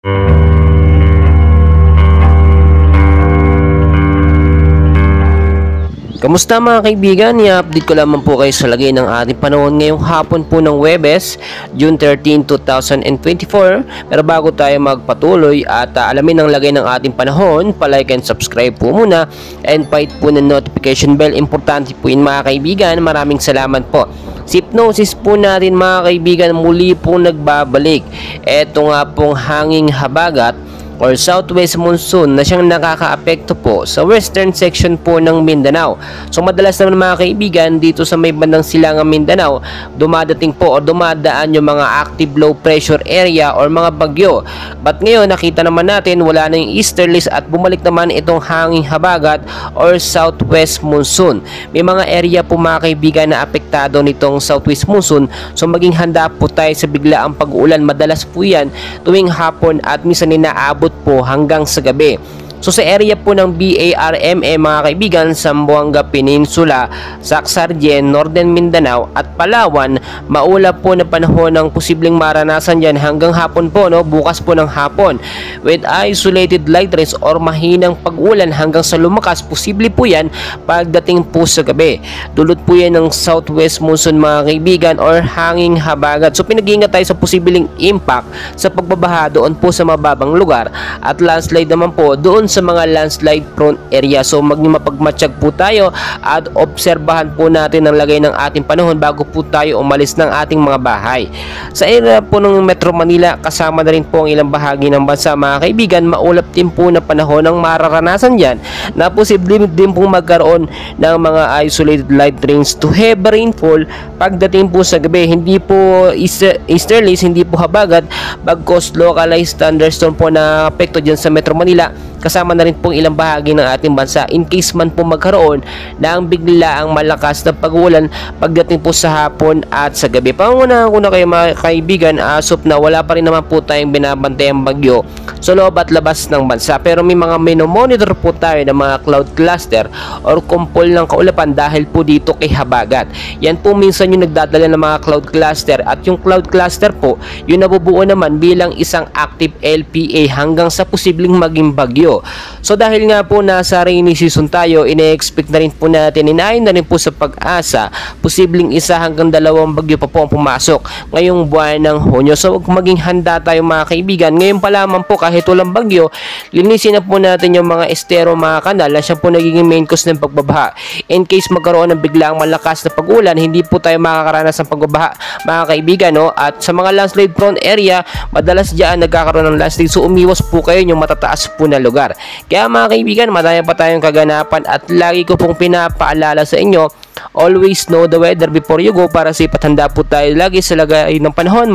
Kamusta mga kaibigan? I-update ko lamang po kayo sa lagay ng ating panahon ngayong hapon po ng Huwebes, June 13, 2024. Pero bago tayo magpatuloy at alamin ang lagay ng ating panahon, palike and subscribe po muna and pahit po ng notification bell. Importante po yun mga kaibigan. Maraming salamat po. Hypnosis po natin mga kaibigan, muli pong nagbabalik. Ito nga pong hanging habagat or southwest monsoon na siyang nakakaapekto po sa western section po ng Mindanao. So madalas naman mga kaibigan dito sa may bandang silangang Mindanao, dumadating po o dumadaan yung mga active low pressure area or mga bagyo. But ngayon nakita naman natin wala na yung easterlies at bumalik naman itong hanging habagat or southwest monsoon. May mga area po mga kaibigan na apektado nitong southwest monsoon. So maging handa po tayo sa biglaang pag-uulan. Madalas po yan tuwing hapon at minsan inaabot po hanggang sa gabi. So sa area po ng BARME mga kaibigan, Zamboanga Peninsula, Sacsargen, Northern Mindanao at Palawan, maulap po na panahon ng posibleng maranasan dyan hanggang hapon po, bukas po ng hapon, with isolated light rains or mahinang pag-ulan hanggang sa lumakas. Posible po yan pagdating po sa gabi. Dulot po yan ng southwest monsoon mga kaibigan or hanging habagat. So pinag-iingat tayo sa posibleng impact sa pagbabaha doon po sa mababang lugar at landslide naman po doon sa mga landslide prone area. So maging mapagmatsyag po tayo at obserbahan po natin ang lagay ng ating panahon bago po tayo umalis ng ating mga bahay. Sa area po ng Metro Manila, kasama na rin po ang ilang bahagi ng bansa mga kaibigan, maulap din po na panahon ang mararanasan dyan na posible din pong magkaroon ng mga isolated light rains to heavy rainfall pagdating po sa gabi. Hindi po easterlies, hindi po habagat, bagkos localized thunderstorm po na apekto dyan sa Metro Manila, kasama na rin pong ilang bahagi ng ating bansa in case man po magkaroon ng biglaang malakas na pag-ulan pagdating po sa hapon at sa gabi. Pangunahan ko na kayo mga kaibigan, asop na wala pa rin naman po tayong binabantayang bagyo sa loob at labas ng bansa, pero may mga monitor po tayo ng mga cloud cluster or kumpol ng kaulapan dahil po dito kay habagat. Yan po minsan yung nagdadala ng mga cloud cluster, at yung cloud cluster po yung nabubuo naman bilang isang active LPA hanggang sa posibleng maging bagyo. So dahil nga po nasa rainy season tayo, ine-expect na rin po natin, inayon na rin po sa pag-asa, posibleng isa hanggang dalawang bagyo pa po ang pumasok ngayong buwan ng Hunyo. So maging handa tayo mga kaibigan. Ngayon pa lamang po kahit walang bagyo, linisin na po natin yung mga estero, mga kanal na siya po nagiging main cause ng pagbabaha. In case magkaroon ng biglaang malakas na pag-ulan, hindi po tayo makakaranas ng pagbabaha mga kaibigan, At sa mga landslide prone area, madalas diyan nagkakaroon ng landslide, so umiwas po kayo yung matataas po na lugar. Kaya mga kaibigan, madami pa tayong kaganapan at lagi ko pong pinapaalala sa inyo, always know the weather before you go para safe at handa po tayo lagi sa lagay ng panahon.